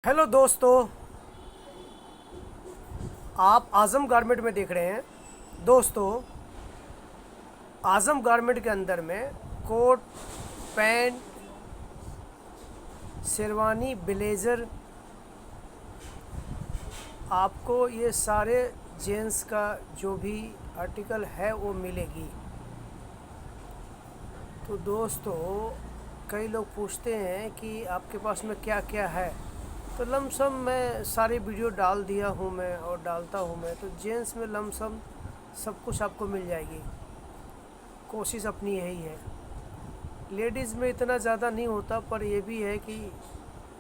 Hello दोस्तों, आप आज़म garment में देख रहे हैं। दोस्तों, आज़म गारमेंट के अंदर में कोट, पैंट, शेरवानी, ब्लेज़र, आपको ये सारे जेंट्स का जो भी आर्टिकल है वो मिलेगी। तो दोस्तों, कई लोग पूछते हैं कि आपके पास में क्या क्या है, तो लमसम मैं सारी वीडियो डाल दिया हूँ मैं और डालता हूँ मैं। तो जेंट्स में लमसम सब कुछ आपको मिल जाएगी। कोशिश अपनी यही है। लेडीज़ में इतना ज़्यादा नहीं होता, पर ये भी है कि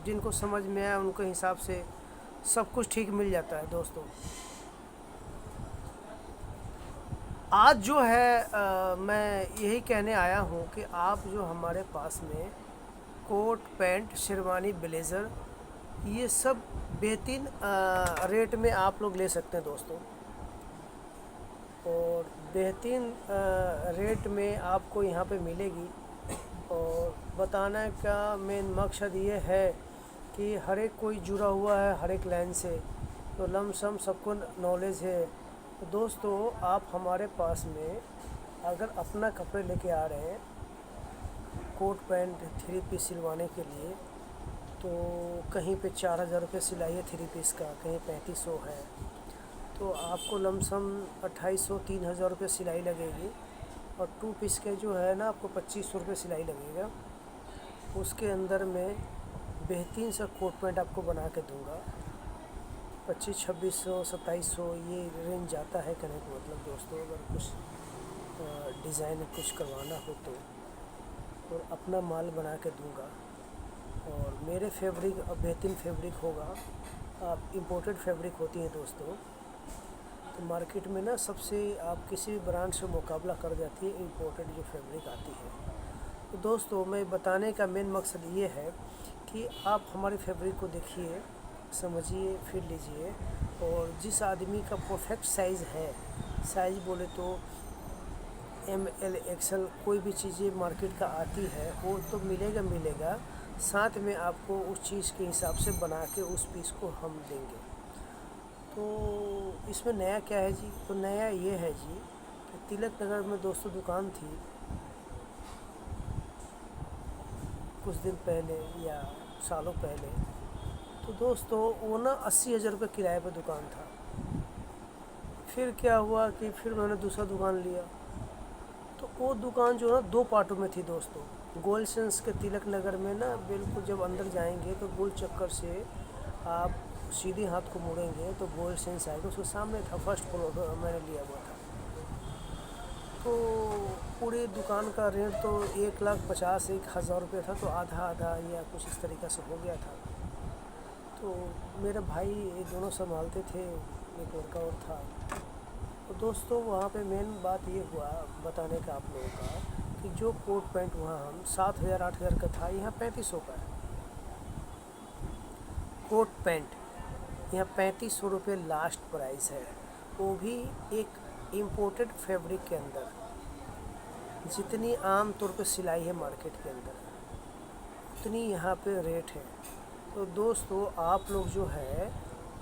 जिनको समझ में आया उनके हिसाब से सब कुछ ठीक मिल जाता है। दोस्तों, आज जो है मैं यही कहने आया हूँ कि आप जो हमारे पास में कोट, पैंट, शेरवानी, ब्लेज़र, ये सब बेहतरीन रेट में आप लोग ले सकते हैं दोस्तों। और बेहतरीन रेट में आपको यहाँ पे मिलेगी। और बताने का मेन मकसद ये है कि हर एक कोई जुड़ा हुआ है हर एक लाइन से, तो लमसम सबको नॉलेज है। तो दोस्तों, आप हमारे पास में अगर अपना कपड़े लेके आ रहे हैं कोट पैंट थ्री पीस सिलवाने के लिए, तो कहीं पे 4,000 रुपये सिलाई है थ्री पीस का, कहीं 3500 है, तो आपको लमसम 2,500 3,000 रुपये सिलाई लगेगी। और टू पीस के जो है ना, आपको 2,500 रुपये सिलाई लगेगा। उसके अंदर में बेहतरीन सा कोट पैंट आपको बना के दूंगा। 2500 2600 2700 ये रेंज जाता है कहने का मतलब। दोस्तों, अगर कुछ डिज़ाइन कुछ करवाना हो तो, और अपना माल बना के दूंगा। और मेरे फैब्रिक बेहतरीन फैब्रिक होगा। आप इम्पोर्टेड फैब्रिक होती है दोस्तों, तो मार्केट में ना सबसे आप किसी भी ब्रांड से मुकाबला कर जाती है इम्पोर्टेड जो फैब्रिक आती है। तो दोस्तों, मैं बताने का मेन मकसद ये है कि आप हमारे फैब्रिक को देखिए, समझिए, फिर लीजिए। और जिस आदमी का परफेक्ट साइज़ है, साइज़ बोले तो ML XL कोई भी चीज़ें मार्केट का आती है वो तो मिलेगा। साथ में आपको उस चीज़ के हिसाब से बना के उस पीस को हम देंगे। तो इसमें नया क्या है जी? तो नया ये है जी कि तिलक नगर में दोस्तों दुकान थी कुछ दिन पहले या सालों पहले। तो दोस्तों, वो ना 80,000 रुपये किराए पे दुकान था। फिर क्या हुआ कि फिर मैंने दूसरा दुकान लिया। तो वो दुकान जो है ना 2 पार्टों में थी दोस्तों। गोल्ड सेंस के तिलक नगर में ना, बिल्कुल जब अंदर जाएंगे तो गोल चक्कर से आप सीधे हाथ को मुड़ेंगे तो गोल्ड सेंस आएगा, उसके सामने था। फर्स्ट फ्लोर मैंने लिया हुआ था। तो पूरी दुकान का रेट तो 1,50,000 रुपये था, तो आधा आधा या कुछ इस तरीक़े से हो गया था। तो मेरे भाई ये दोनों संभालते थे, एक लड़का और था। तो दोस्तों, वहाँ पे मेन बात ये हुआ बताने का आप लोगों का कि जो कोट पैंट वहाँ हम 7,000 8,000 का था, यहाँ 3500 का है। कोट पैंट यहाँ 3500 रुपये लास्ट प्राइस है, वो भी एक इम्पोर्टेड फैब्रिक के अंदर। जितनी आम तौर पे सिलाई है मार्केट के अंदर, उतनी यहाँ पे रेट है। तो दोस्तों, आप लोग जो है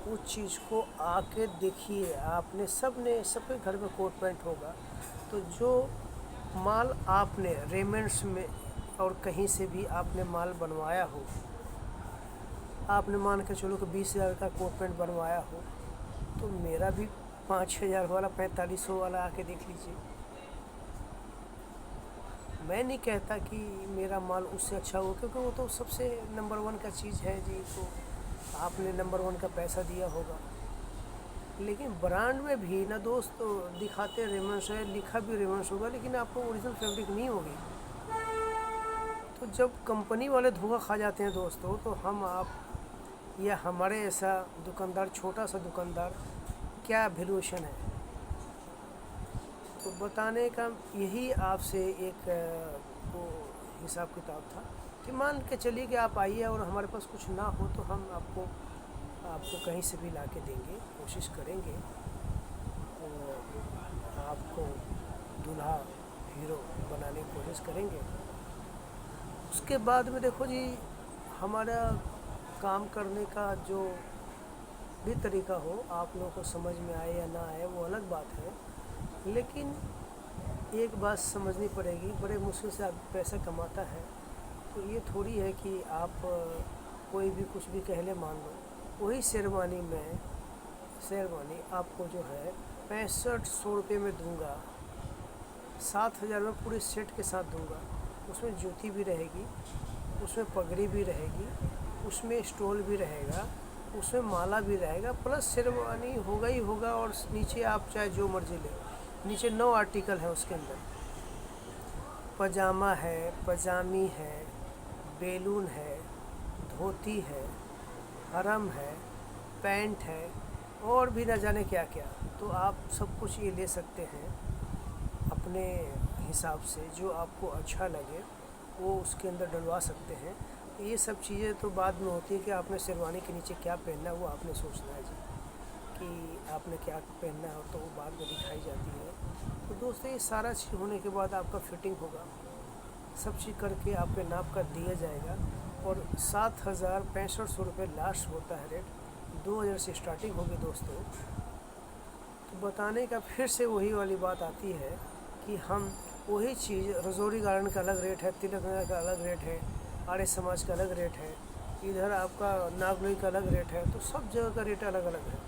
उस चीज़ को आके देखिए। आपने सबके घर में कोट पैंट होगा, तो जो माल आपने रेमंड्स में और कहीं से भी आपने माल बनवाया हो, आपने मान के चलो कि 20,000 का कोट पैंट बनवाया हो, तो मेरा भी 5,000 वाला 4500 वाला आके देख लीजिए। मैं नहीं कहता कि मेरा माल उससे अच्छा हो, क्योंकि वो तो सबसे नंबर 1 का चीज़ है जी। तो आपने नंबर 1 का पैसा दिया होगा। लेकिन ब्रांड में भी ना दोस्त दिखाते रेमंड्स है, लिखा भी रेमंड्स होगा, लेकिन आपको ओरिजिनल फैब्रिक नहीं होगी। तो जब कंपनी वाले धोखा खा जाते हैं दोस्तों, तो हम आप या हमारे ऐसा दुकानदार, छोटा सा दुकानदार, क्या वैल्यूएशन है? तो बताने का यही आपसे एक वो हिसाब किताब था कि मान के चलिए कि आप आइए और हमारे पास कुछ ना हो तो हम आपको कहीं से भी ला के देंगे, कोशिश करेंगे और आपको दूल्हा हीरो बनाने की कोशिश करेंगे। उसके बाद में देखो जी, हमारा काम करने का जो भी तरीका हो, आप लोगों को समझ में आए या ना आए वो अलग बात है, लेकिन एक बात समझनी पड़ेगी, बड़े मुश्किल से आप पैसा कमाता है, तो ये थोड़ी है कि आप कोई भी कुछ भी कह ले मान लो। वही शेरवानी आपको जो है 6500 रुपये में दूंगा, 7000 में पूरे सेट के साथ दूंगा। उसमें जूती भी रहेगी, उसमें पगड़ी भी रहेगी, उसमें स्टोल भी रहेगा, उसमें माला भी रहेगा, प्लस शेरवानी होगा ही होगा। और नीचे आप चाहे जो मर्जी ले, नीचे 9 आर्टिकल है उसके अंदर। पजामा है, पजामी है, बेलून है, धोती है, हरम है, पैंट है, और भी न जाने क्या क्या। तो आप सब कुछ ये ले सकते हैं अपने हिसाब से, जो आपको अच्छा लगे वो उसके अंदर डलवा सकते हैं। ये सब चीज़ें तो बाद में होती है कि आपने शेरवानी के नीचे क्या पहनना है वो आपने सोचना है जी, कि आपने क्या पहनना है, तो वो बाद में दिखाई जाती है। तो दोस्तों, ये सारा चीज़ होने के बाद आपका फिटिंग होगा, सब चीज़ करके आपके नाप का दिया जाएगा। और 7500 रुपये लास्ट होता है रेट, 2000 से स्टार्टिंग होगी दोस्तों। तो बताने का फिर से वही वाली बात आती है कि हम वही चीज़, रजौरी गार्डन का अलग रेट है, तिलक नगर का अलग रेट है, आर्य समाज का अलग रेट है, इधर आपका नागलोई का अलग रेट है। तो सब जगह का रेट अलग अलग है।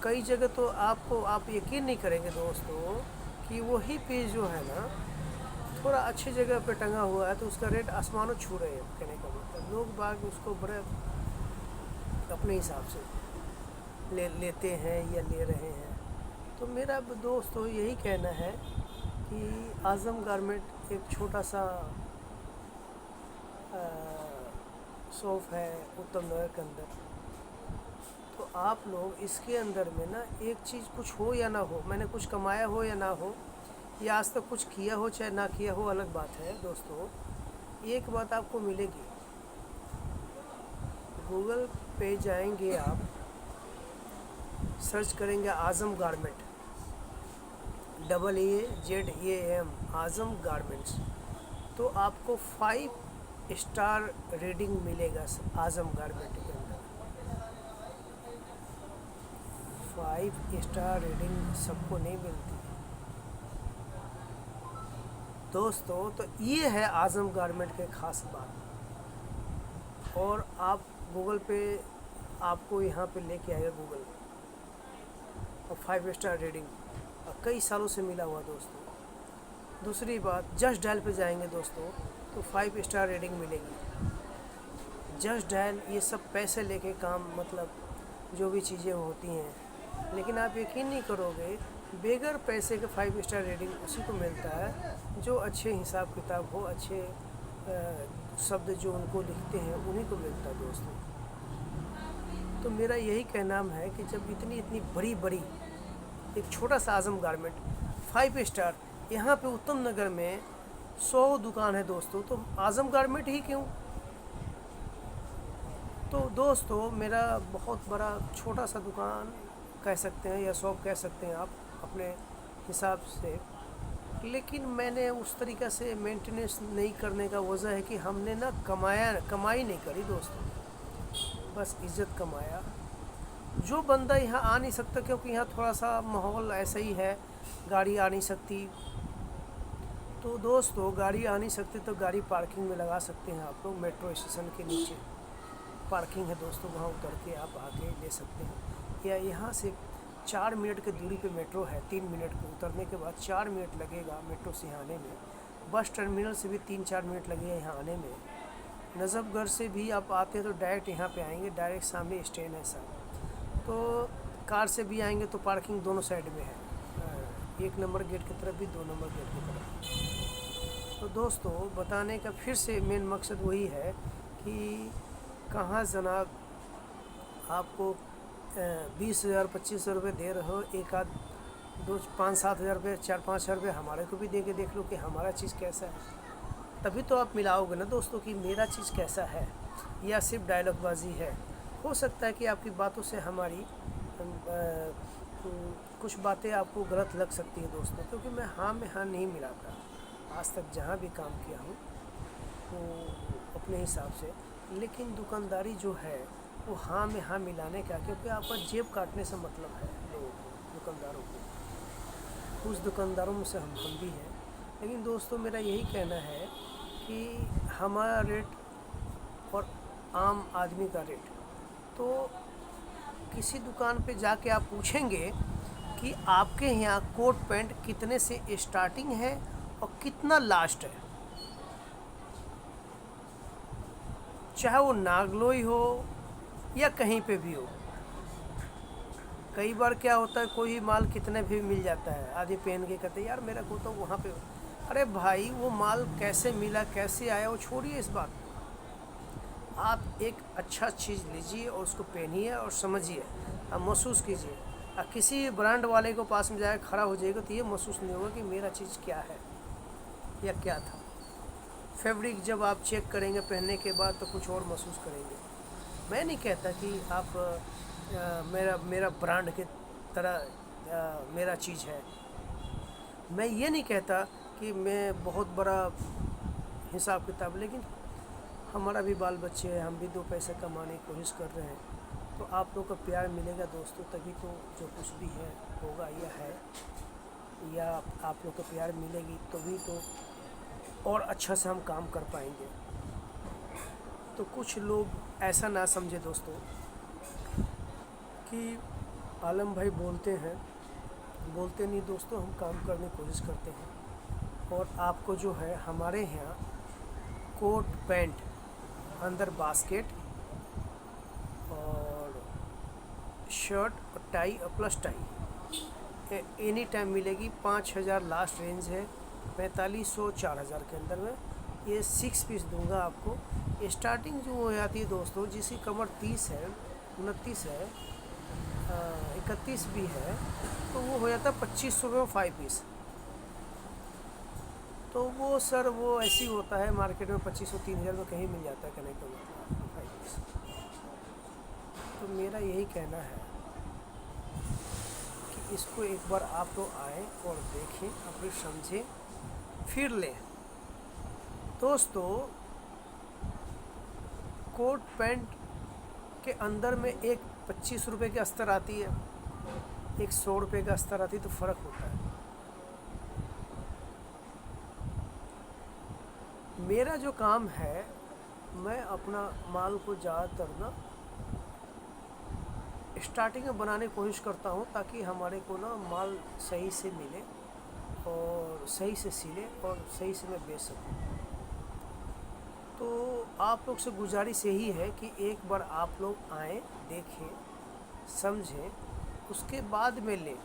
कई जगह तो आप यकीन नहीं करेंगे दोस्तों कि वही पीस जो है ना, थोड़ा अच्छी जगह पे टंगा हुआ है तो उसका रेट आसमानों छू रहे हैं। कहने का मतलब लोग बाग उसको बड़े अपने हिसाब से लेते हैं या ले रहे हैं। तो मेरा दोस्तों यही कहना है कि आज़म गारमेंट एक छोटा सा शॉप है उत्तम नगर के अंदर। तो आप लोग इसके अंदर में ना, एक चीज़ कुछ हो या ना हो, मैंने कुछ कमाया हो या ना हो, या आज तक कुछ किया हो चाहे ना किया हो, अलग बात है दोस्तों। एक बात आपको मिलेगी, गूगल पे जाएंगे आप, सर्च करेंगे आज़म गारमेंट, AAZAM, आज़म गारमेंट्स, तो आपको 5 स्टार रेटिंग मिलेगा आज़म गारमेंट के अंदर। 5 स्टार रेटिंग सबको नहीं मिलती दोस्तों। तो ये है आज़म गारमेंट के ख़ास बात। और आप गूगल पे, आपको यहाँ पे लेके आएगा गूगल, और 5 स्टार रेटिंग कई सालों से मिला हुआ दोस्तों। दूसरी बात, जस्ट डायल पे जाएंगे दोस्तों तो 5 स्टार रेटिंग मिलेगी। जस्ट डायल ये सब पैसे लेके काम, मतलब जो भी चीज़ें होती हैं, लेकिन आप यकीन नहीं करोगे, बेगर पैसे के 5 स्टार रेटिंग उसी को मिलता है जो अच्छे हिसाब किताब हो, अच्छे शब्द जो उनको लिखते हैं उन्हीं को मिलता है दोस्तों। तो मेरा यही कहना है कि जब इतनी इतनी बड़ी बड़ी एक छोटा सा आज़म गारमेंट 5 स्टार, यहाँ पे उत्तम नगर में 100 दुकान है दोस्तों, तो आज़म गारमेंट ही क्यों। तो दोस्तों, मेरा बहुत बड़ा छोटा सा दुकान कह सकते हैं या शॉप कह सकते हैं आप अपने हिसाब से, लेकिन मैंने उस तरीक़ा से मेंटेनेंस नहीं करने का वजह है कि हमने ना कमाई नहीं करी दोस्तों, बस इज़्ज़त कमाया। जो बंदा यहाँ आ नहीं सकता, क्योंकि यहाँ थोड़ा सा माहौल ऐसा ही है, गाड़ी आ नहीं सकती। तो दोस्तों, गाड़ी आ नहीं सकती तो गाड़ी पार्किंग में लगा सकते हैं आप लोग। मेट्रो स्टेशन के नीचे पार्किंग है दोस्तों, वहाँ उतर के आप आके ले सकते हैं। या यहाँ से 4 मिनट की दूरी पे मेट्रो है, 3 मिनट के उतरने के बाद 4 मिनट लगेगा मेट्रो से यहाँ आने में। बस टर्मिनल से भी 3-4 मिनट लगेगा यहाँ आने में। नजफगढ़ से भी आप आते हैं तो डायरेक्ट यहाँ पे आएंगे, डायरेक्ट सामने स्टैंड है सर। तो कार से भी आएंगे तो पार्किंग दोनों साइड में है, 1 नंबर गेट की तरफ भी, 2 नंबर गेट की तरफ। तो दोस्तों, बताने का फिर से मेन मकसद वही है कि कहाँ जनाब आपको 20,000 25,000 रुपये दे रहे हो, एक आध 2-5-7 हज़ार रुपये, 4-5 हज़ार रुपये हमारे को भी दे के देख लो कि हमारा चीज़ कैसा है। तभी तो आप मिलाओगे ना दोस्तों कि मेरा चीज़ कैसा है, या सिर्फ डायलॉगबाजी है। हो सकता है कि आपकी बातों से हमारी कुछ बातें आपको गलत लग सकती हैं दोस्तों, क्योंकि मैं हाँ में हाँ नहीं मिलाता। आज तक जहाँ भी काम किया हूँ तो अपने हिसाब से, लेकिन दुकानदारी जो है वो हाँ में हाँ मिलाने का, क्योंकि आपका जेब काटने से मतलब है लोगों को, दुकानदारों को। कुछ दुकानदारों में से हम भी हैं। लेकिन दोस्तों मेरा यही कहना है कि हमारा रेट और आम आदमी का रेट, तो किसी दुकान पे जाके आप पूछेंगे कि आपके यहाँ कोट पैंट कितने से स्टार्टिंग है और कितना लास्ट है, चाहे वो नागलोई हो या कहीं पे भी हो। कई बार क्या होता है, कोई माल कितने भी मिल जाता है, आधे पहन के कहते हैं यार मेरा को तो वहाँ पे। अरे भाई वो माल कैसे मिला, कैसे आया, वो छोड़िए इस बात। आप एक अच्छा चीज़ लीजिए और उसको पहनिए और समझिए और महसूस कीजिए। और किसी ब्रांड वाले को पास में जाए खड़ा हो जाएगा तो ये महसूस नहीं होगा कि मेरा चीज़ क्या है या क्या था। फैब्रिक जब आप चेक करेंगे पहनने के बाद तो कुछ और महसूस करेंगे। मैं नहीं कहता कि आप मेरा ब्रांड की तरह मेरा चीज़ है। मैं ये नहीं कहता कि मैं बहुत बड़ा हिसाब किताब, लेकिन हमारा भी बाल बच्चे हैं, हम भी दो पैसे कमाने की कोशिश कर रहे हैं। तो आप लोग का प्यार मिलेगा दोस्तों, तभी तो जो कुछ भी है होगा या है, या आप लोग का प्यार मिलेगी तभी तो और अच्छा से हम काम कर पाएंगे। तो कुछ लोग ऐसा ना समझे दोस्तों कि आलम भाई बोलते हैं, बोलते नहीं दोस्तों, हम काम करने की कोशिश करते हैं। और आपको जो है हमारे यहाँ कोट पैंट अंदर बास्केट और शर्ट और टाई और प्लस टाई एनी टाइम मिलेगी। 5,000 लास्ट रेंज है, 4500 4,000 के अंदर में ये 6 पीस दूंगा आपको। स्टार्टिंग जो हो जाती है दोस्तों, जिसकी कमर 30 है, 29 है, 31 भी है, तो वो हो जाता है 2500 में 5 पीस। तो वो सर वो ऐसी होता है मार्केट में 2500 3,000 में कहीं मिल जाता है कनेक्ट में 5 पीस। तो मेरा यही कहना है कि इसको एक बार आप लोग आएँ और देखें, अपनी समझें, फिर लें। दोस्तों कोट पैंट के अंदर में एक 25 रुपये की अस्तर आती है, एक 100 रुपये का अस्तर आती है, तो फ़र्क होता है। मेरा जो काम है, मैं अपना माल को ज़्यादातर ना स्टार्टिंग में बनाने की कोशिश करता हूँ, ताकि हमारे को ना माल सही से मिले और सही से सिले और सही से मैं बेच सकूँ। तो आप लोग से गुजारिश यही है कि एक बार आप लोग आएँ, देखें, समझें, उसके बाद में लें।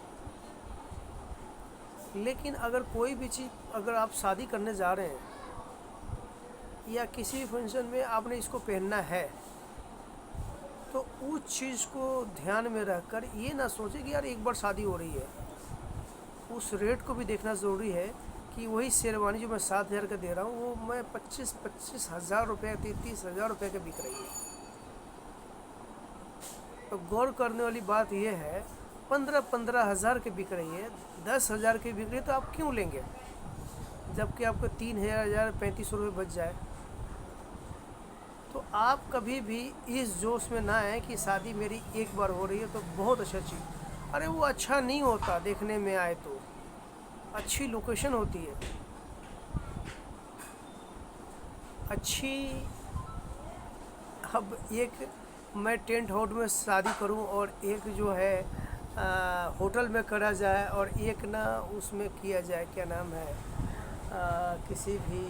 लेकिन अगर कोई भी चीज़, अगर आप शादी करने जा रहे हैं या किसी भी फंक्शन में आपने इसको पहनना है, तो उस चीज़ को ध्यान में रखकर ये ना सोचें कि यार एक बार शादी हो रही है। उस रेट को भी देखना ज़रूरी है कि वही शेरवानी जो मैं 7,000 का दे रहा हूँ, वो मैं 25 हज़ार रुपये, 30,000 रुपये का बिक रही है। तो गौर करने वाली बात यह है, 15 हज़ार के बिक रही है, 10,000 की बिक रही है, तो आप क्यों लेंगे जबकि आपको 3,000 3500 रुपये बच जाए। तो आप कभी भी इस जोश में ना आए कि शादी मेरी एक बार हो रही है तो बहुत अच्छा चीज़। अरे वो अच्छा नहीं होता, देखने में आए तो अच्छी लोकेशन होती है, अच्छी। अब एक मैं टेंट हाउस में शादी करूं और एक जो है होटल में करा जाए, और एक ना उसमें किया जाए, क्या नाम है, किसी भी,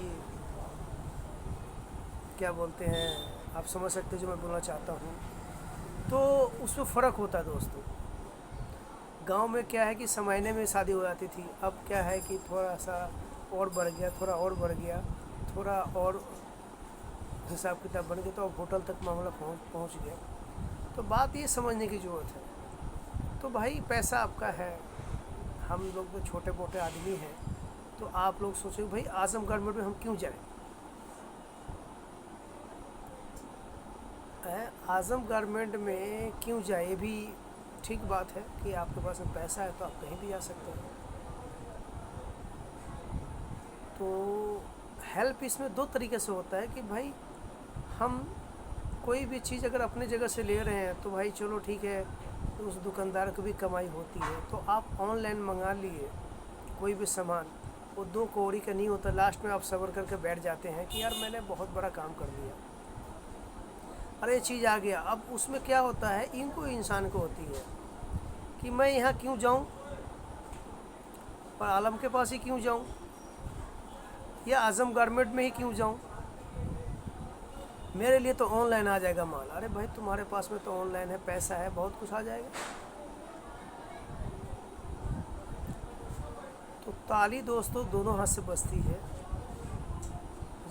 क्या बोलते हैं, आप समझ सकते जो मैं बोलना चाहता हूँ। तो उसमें फ़र्क होता है दोस्तों। गांव में क्या है कि समयने में शादी हो जाती थी, अब क्या है कि थोड़ा सा और बढ़ गया, थोड़ा और बढ़ गया, थोड़ा और हिसाब किताब बन गया, तो अब होटल तक मामला पहुँच गया। तो बात ये समझने की ज़रूरत है। तो भाई पैसा आपका है, हम लोग तो छोटे मोटे आदमी हैं। तो आप लोग सोचें भाई आजमगढ़ में हम क्यों जाएं। आज़म गारमेंट में क्यों जाए, ये भी ठीक बात है कि आपके पास में पैसा है तो आप कहीं भी जा सकते हैं। तो हेल्प इसमें दो तरीके से होता है कि भाई हम कोई भी चीज़ अगर अपने जगह से ले रहे हैं तो भाई चलो ठीक है, तो उस दुकानदार को भी कमाई होती है। तो आप ऑनलाइन मंगा लिए कोई भी सामान, वो 2 कौड़ी का नहीं होता। लास्ट में आप सब्र करके बैठ जाते हैं कि यार मैंने बहुत बड़ा काम कर दिया, अरे ये चीज़ आ गया। अब उसमें क्या होता है, इनको इंसान को होती है कि मैं यहाँ क्यों जाऊँ, पर आलम के पास ही क्यों जाऊँ, या आज़म गारमेंट में ही क्यों जाऊँ, मेरे लिए तो ऑनलाइन आ जाएगा माल। अरे भाई तुम्हारे पास में तो ऑनलाइन है, पैसा है, बहुत कुछ आ जाएगा। तो ताली दोस्तों दोनों हाथ से बजती है।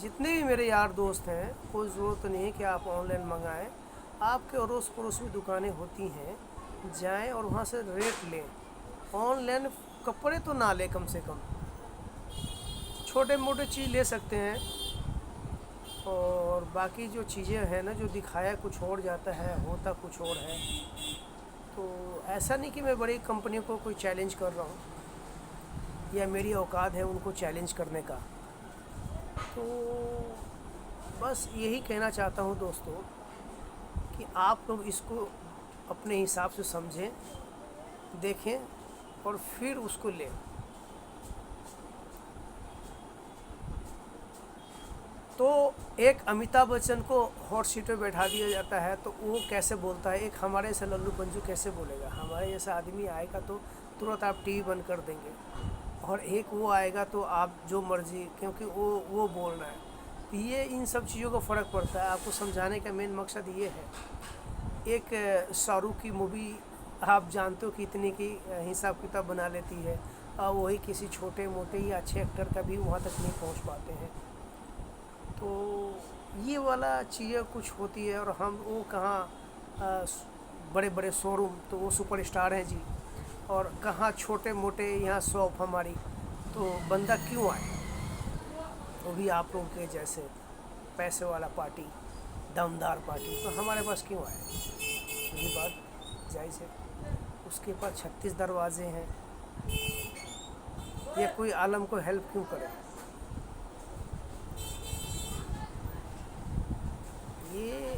जितने भी मेरे यार दोस्त हैं, कोई ज़रूरत नहीं है कि आप ऑनलाइन मंगाएं। आपके अड़ोस पड़ोस में दुकानें होती हैं, जाएं और वहाँ से रेट लें। ऑनलाइन कपड़े तो ना लें, कम से कम छोटे मोटे चीज़ ले सकते हैं, और बाकी जो चीज़ें हैं ना, जो दिखाया कुछ और जाता है, होता कुछ और है। तो ऐसा नहीं कि मैं बड़ी कंपनियों को कोई चैलेंज कर रहा हूँ या मेरी औकात है उनको चैलेंज करने का। तो बस यही कहना चाहता हूँ दोस्तों कि आप लोग इसको अपने हिसाब से समझें, देखें और फिर उसको लें। तो एक अमिताभ बच्चन को हॉट सीट पे बैठा दिया जाता है, तो वो कैसे बोलता है, एक हमारे जैसा लल्लू पंजू कैसे बोलेगा। हमारे जैसा आदमी आएगा तो तुरंत आप टीवी बंद कर देंगे, और एक वो आएगा तो आप जो मर्जी, क्योंकि वो बोल रहा है। ये इन सब चीज़ों का फ़र्क पड़ता है। आपको समझाने का मेन मकसद ये है। एक शाहरुख की मूवी आप जानते हो कि इतनी की हिसाब किताब बना लेती है, और वही किसी छोटे मोटे या अच्छे एक्टर का भी वहाँ तक नहीं पहुँच पाते हैं। तो ये वाला चीज़ें कुछ होती है। और हम वो कहाँ बड़े बड़े शोरूम, तो वो सुपरस्टार हैं जी, और कहाँ छोटे मोटे यहाँ शॉप हमारी। तो बंदा क्यों आए, वो भी आप लोगों के जैसे पैसे वाला पार्टी, दमदार पार्टी, तो हमारे पास क्यों आए। यही बात जायज़ है। उसके पास 36 दरवाजे हैं, या कोई आलम को हेल्प क्यों करे। ये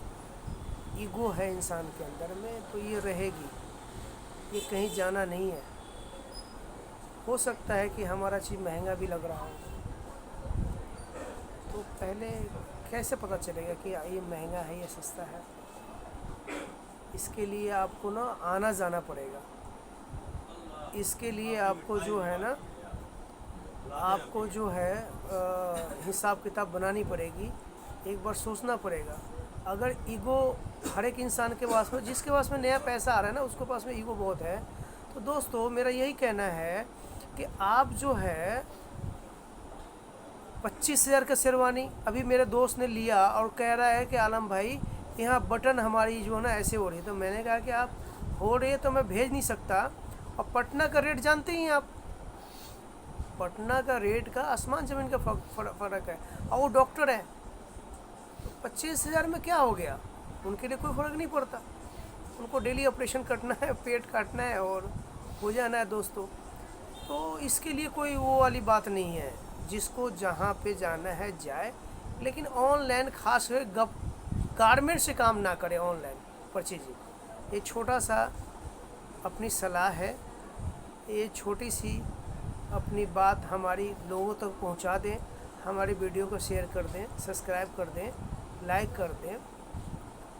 ईगो है इंसान के अंदर में, तो ये रहेगी, ये कहीं जाना नहीं है। हो सकता है कि हमारा चीज़ महंगा भी लग रहा हो, तो पहले कैसे पता चलेगा कि ये महंगा है या सस्ता है। इसके लिए आपको ना आना जाना पड़ेगा। इसके लिए आपको जो है ना, आपको जो है हिसाब किताब बनानी पड़ेगी, एक बार सोचना पड़ेगा। अगर ईगो हर एक इंसान के पास में, जिसके पास में नया पैसा आ रहा है ना, उसके पास में ईगो बहुत है। तो दोस्तों मेरा यही कहना है कि आप जो है 25,000 का शेरवानी अभी मेरे दोस्त ने लिया, और कह रहा है कि आलम भाई यहाँ बटन हमारी जो है ना ऐसे हो रही है। तो मैंने कहा कि आप हो रही है तो मैं भेज नहीं सकता। और पटना का रेट जानते ही हैं आप, पटना का रेट का आसमान ज़मीन का फ़र्क है। और वो डॉक्टर है, तो 25,000 में क्या हो गया, उनके लिए कोई फ़र्क नहीं पड़ता। उनको डेली ऑपरेशन करना है, पेट काटना है और हो जाना है दोस्तों। तो इसके लिए कोई वो वाली बात नहीं है, जिसको जहाँ पे जाना है जाए। लेकिन ऑनलाइन खास कर गारमेंट से काम ना करें, ऑनलाइन परचेजिंग। ये छोटा सा अपनी सलाह है, ये छोटी सी अपनी बात हमारी लोगों तक पहुंचा दें। हमारी वीडियो को शेयर कर दें, सब्सक्राइब कर दें, लाइक कर दें।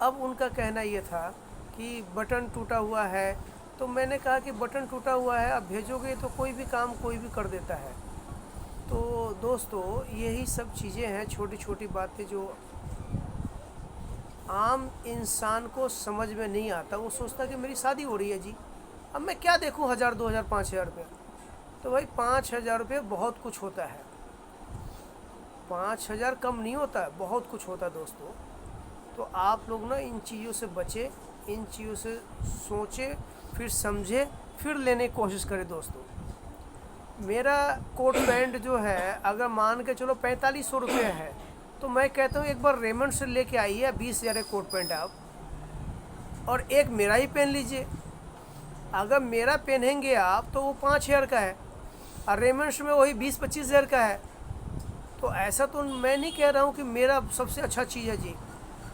अब उनका कहना ये था कि बटन टूटा हुआ है, तो मैंने कहा कि बटन टूटा हुआ है, आप भेजोगे तो कोई भी काम कोई भी कर देता है। तो दोस्तों यही सब चीज़ें हैं, छोटी छोटी बातें जो आम इंसान को समझ में नहीं आता। वो सोचता कि मेरी शादी हो रही है जी, अब मैं क्या देखूं 1,000 2,000 5,000 रुपये। तो भाई 5,000 रुपये बहुत कुछ होता है, 5,000 कम नहीं होता है, बहुत कुछ होता है दोस्तों। तो आप लोग ना इन चीज़ों से बचे, इन चीज़ों से सोचे, फिर समझे, फिर लेने की कोशिश करें दोस्तों। मेरा कोट पैंट जो है अगर मान के चलो 4500 रुपये है, तो मैं कहता हूँ एक बार रेमंड से लेके आइए 20,000 एक कोट पैंट आप, और एक मेरा ही पहन लीजिए। अगर मेरा पहनेंगे आप तो वो 5,000 का है, और रेमंड्स में वही 20-25,000 का है। तो ऐसा तो मैं नहीं कह रहा हूँ कि मेरा सबसे अच्छा चीज़ है जी,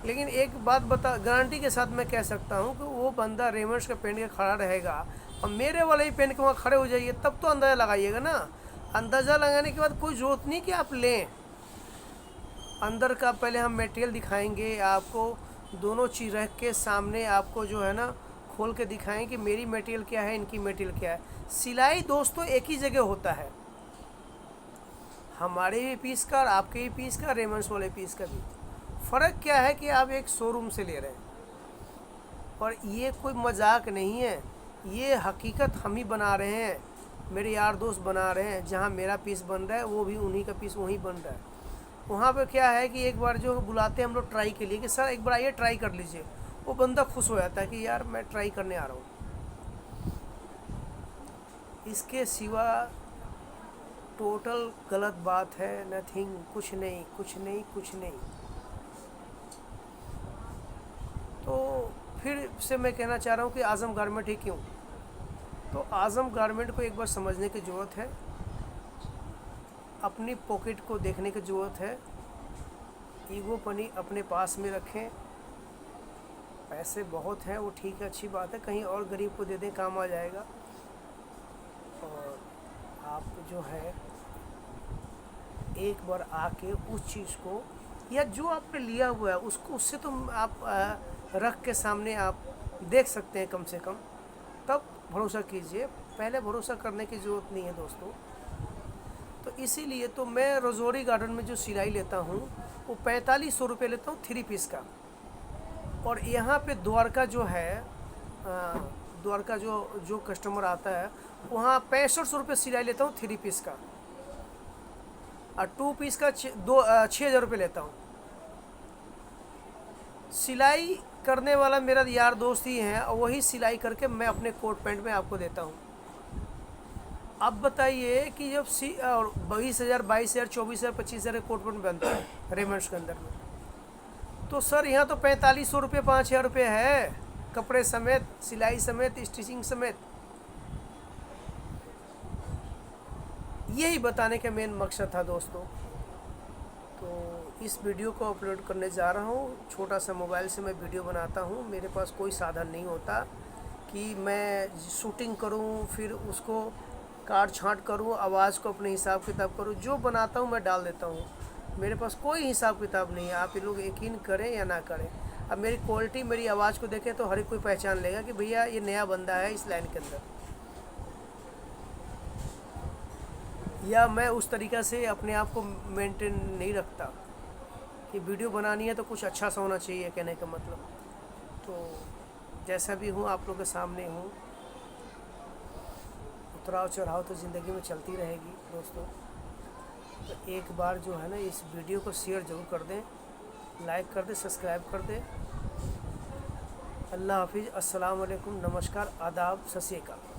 लेकिन एक बात बता, गारंटी के साथ मैं कह सकता हूँ कि वो बंदा रेमंड्स का पहन के खड़ा रहेगा और मेरे वाले ही पहन के वहाँ खड़े हो जाइए, तब तो अंदाज़ा लगाइएगा ना। अंदाज़ा लगाने के बाद कोई ज़रूरत नहीं कि आप लें। अंदर का पहले हम मटेरियल दिखाएंगे आपको, दोनों चीज़ रख के सामने आपको जो है ना खोल के दिखाएं कि मेरी मटेरियल क्या है, इनकी मटेरियल क्या है। सिलाई दोस्तों एक ही जगह होता है, हमारे भी पीस का और आपके भी पीस का, रेमंड्स वाले पीस का भी। फ़र्क क्या है कि आप एक शोरूम से ले रहे हैं, और ये कोई मजाक नहीं है, ये हकीकत हम ही बना रहे हैं, मेरे यार दोस्त बना रहे हैं। जहाँ मेरा पीस बन रहा है वो भी उन्हीं का पीस वहीं बन रहा है। वहाँ पे क्या है कि एक बार जो बुलाते हैं हम लोग ट्राई के लिए कि सर एक बार आइए ट्राई कर लीजिए, वो बंदा खुश हो जाता है कि यार मैं ट्राई करने आ रहा हूँ। इसके सिवा टोटल गलत बात है, नथिंग, कुछ नहीं कुछ नहीं कुछ नहीं। तो फिर से मैं कहना चाह रहा हूँ कि आज़म गारमेंट ही क्यों। तो आज़म गारमेंट को एक बार समझने की ज़रूरत है, अपनी पॉकेट को देखने की ज़रूरत है, ईगोपनी अपने पास में रखें। पैसे बहुत हैं वो ठीक है, अच्छी बात है, कहीं और गरीब को दे दें, काम आ जाएगा। और आप जो है एक बार आके उस चीज़ को, या जो आपने लिया हुआ है उसको, उससे तो आप रख के सामने आप देख सकते हैं कम से कम, तब भरोसा कीजिए। पहले भरोसा करने की ज़रूरत नहीं है दोस्तों। तो इसीलिए तो मैं रजौरी गार्डन में जो सिलाई लेता हूँ वो 4500 रुपये लेता हूँ 3 पीस का। और यहाँ पे द्वारका जो है, द्वारका जो कस्टमर आता है वहाँ 6500 रुपये सिलाई लेता हूँ 3 पीस का, और 2 पीस का 6000 रुपये लेता हूँ। सिलाई करने वाला मेरा यार दोस्त ही है, और वही सिलाई करके मैं अपने कोट पैंट में आपको देता हूँ। अब बताइए कि जब 20,000 22,000 24,000 25,000 कोट पैंट बनता है रेमंड्स के अंदर में, तो सर यहाँ तो 4500 रुपये 5,000 रुपये है, कपड़े समेत, सिलाई समेत, स्टिचिंग समेत। यही बताने का मेन मकसद था दोस्तों। तो इस वीडियो को अपलोड करने जा रहा हूँ, छोटा सा मोबाइल से मैं वीडियो बनाता हूँ, मेरे पास कोई साधन नहीं होता कि मैं शूटिंग करूँ फिर उसको काट छाँट करूँ, आवाज़ को अपने हिसाब किताब करूँ। जो बनाता हूँ मैं डाल देता हूँ, मेरे पास कोई हिसाब किताब नहीं है। आप ये लोग यकीन करें या ना करें, अब मेरी क्वालिटी, मेरी आवाज़ को देखें तो हर कोई पहचान लेगा कि भैया ये नया बंदा है इस लाइन के अंदर। या मैं उस तरीक़ा से अपने आप को मेंटेन नहीं रखता कि वीडियो बनानी है तो कुछ अच्छा सा होना चाहिए, कहने का मतलब। तो जैसा भी हूँ आप लोग के सामने हूँ, उतराव चढ़ाव तो ज़िंदगी में चलती रहेगी दोस्तों। तो एक बार जो है ना इस वीडियो को शेयर ज़रूर कर दें, लाइक कर दें, सब्सक्राइब कर दें। अल्लाह हाफिज़, अस्सलाम वालेकुम, नमस्कार, आदाब, सत श्री अकाल।